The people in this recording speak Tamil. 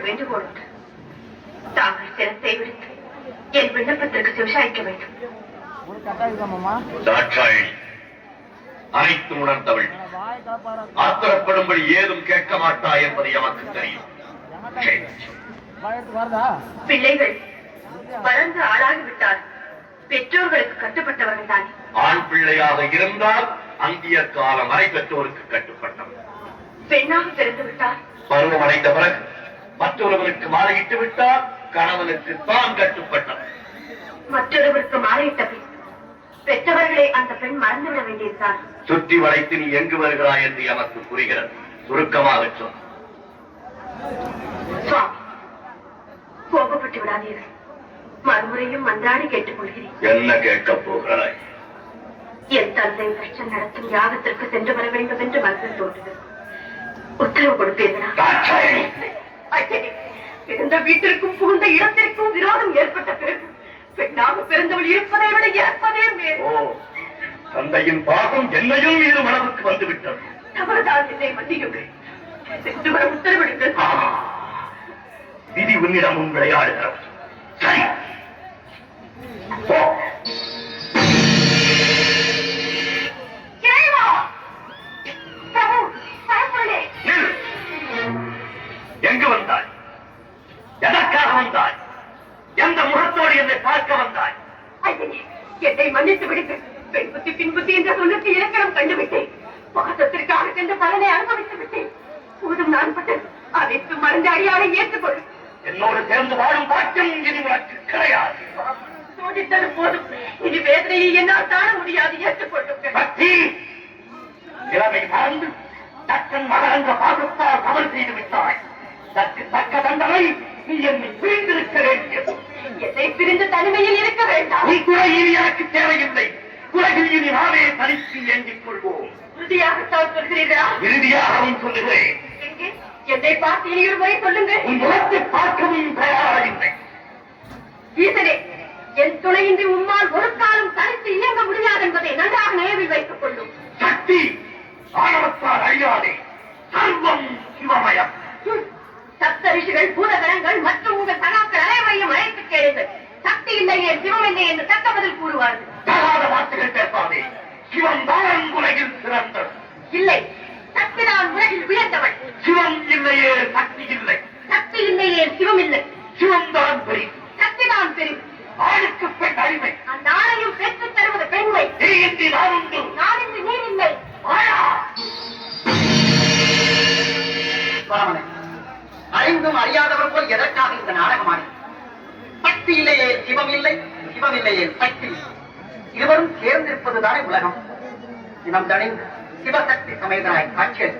வேண்டுகோள் உண்டு. தாங்கள் சிரத்தை விடுத்து என் விண்ணப்பத்திற்கு செவிசாய்க்க வேண்டும். அனைத்து உணர்ந்தவள் ஆத்திரப்படும்படி ஏதும் கேட்க மாட்டா என்பது எமக்கு தெரியும். பிள்ளைகள் வளர்ந்து ஆளாகிவிட்டால் பெற்றோர்களுக்கு கட்டுப்பட்டவர்கள் தான். ஆண் பிள்ளையாக இருந்தால் அந்திய காலம் வரை பெற்றோருக்கு கட்டுப்பட்டவர். பெண்ணாக பிறந்து விட்டால் பருவம் அடைந்த பிறகு மற்றொருவருக்கு மாலையிட்டு விட்டால் கணவனுக்கு தான் கட்டுப்பட்டவர். மற்றொருவருக்கு மாலையிட்ட பின் பெற்றவர்களை அந்த பெண் மறந்துவிட வேண்டியதுதான். சுற்றி வளைத்து நீ எங்கு வருகிறாய் என்று எமக்கு புரிகிறது. சுருக்கமாக சொல். கோபப்பட்டு விடாதீர்கள். மறுமுறையும் மன்றாடி கேட்டுக் கொள்கிறேன். என்ன கேட்கப் போகிறாய்? என் தந்தை வருஷம் நடத்தும் யாகத்திற்கு சென்று வர வேண்டும் என்று மனதில் தோன்றுகிறது. உத்தரவு கொடுப்பீர்களா? பிறந்த வீட்டிற்கும் புகுந்த இடத்திற்கும் விரோதம் ஏற்பட்ட பிறகு பெண்ணாக பிறந்தவள் இருப்பதை விட இறப்பதே மேல். தந்தையின் பாகம் என்னையும் இரு மனதுக்கு வந்துவிட்டது. தவறுதான், என்னை மன்னியுங்கள். சென்று வர உத்தரவிடுங்கள். விதி உன்னிடம் விளையாடுகிறது. சரி, எங்கு வந்தாய்? எதற்காக வந்தாய்? எந்த முகத்தோடு என்னை பார்க்க வந்தாய்? என்னை மன்னித்து விடுங்கள். பெண் புத்தி பின் புத்தி என்ற சொல்லுக்கு இலக்கணம் கண்டுவிட்டேன். பாசத்திற்காக சென்ற பலனை அனுபவித்து விட்டேன். போதும், நான் பட்டது அனைத்து மறந்து அடியாரை ஏற்றுக்கொள். என்னோடு சேர்ந்து வாழும் பாக்கியம் இனி உனக்கு கிடையாது. சோதித்தது போதும். இனி வேதனையை என்னால் தாழ முடியாது. ஏற்றுக்கொள்ளுங்கள். பக்தி இளமை மறந்து தக்கன் மகரங்க பாசத்தால் தவறு செய்து விட்டாய். தற்கு தக்க தண்டனை நீ என்னை பிரிந்திருக்க வேண்டியது. என்னை பிரிந்து தனிமையில் இருக்க வேண்டாம். நீ குறையில் எனக்கு தேவையில்லை. உலகில் இனி நாமே தனித்து ஏங்கிக் கொள்வோம். இறுதியாகத்தான் சொல்கிறீர்களா? இறுதியாகவும் சொல்லுகிறேன். என்னை பார்த்து இனி ஒரு முறை சொல்லுங்கள். உன் முகத்தை பார்க்கவும் தயாராகில்லை. ஈசனே, என் துணையின்றி உம்மால் ஒரு காலம் தனித்து இயங்க முடியாது என்பதை நன்றாக நினைவில் வைத்துக் கொள்ளும். சக்தி ஆணவத்தால் அழியாதே. சர்வம் சிவமயம். சப்த ரிஷிகள், பூதகணங்கள் மற்றும் உங்கள் சகாக்கள் அனைவரையும் அழைத்து கேளுங்கள். சக்தி இல்லையே சிவம் இல்லை என்று தக்க பதில் கூறுவார்கள். தகாத வார்த்தைகள் பேசாதே. சிவம் தான் உலகில் சிறந்தது. இல்லை, சக்தி தான் உலகில் உயர்ந்தவள். சிவம் இல்லையே சக்தி இல்லை. சக்தி இல்லையே சிவம் இல்லை. சிவம் தான் பெரிய. சக்தி தான் பெரும். ஆணுக்கு பெண் அடிமை. அந்த ஆணையும் பெற்றுத் தருவது பெண்மை. நீ இன்றி நான் உண்டு. நான் இன்று நீர் இல்லை. அறிந்தும் அறியாதவர் போல் எதற்காக இந்த நாடகமானி? சக்தி இல்லையே சிவம் இல்லை, சிவம் இல்லையே சக்தி. இருவரும் சேர்ந்திருப்பதுதானே உலகம். சிவம் தணிந்து சிவசக்தி சமேதனாய் காட்சியது.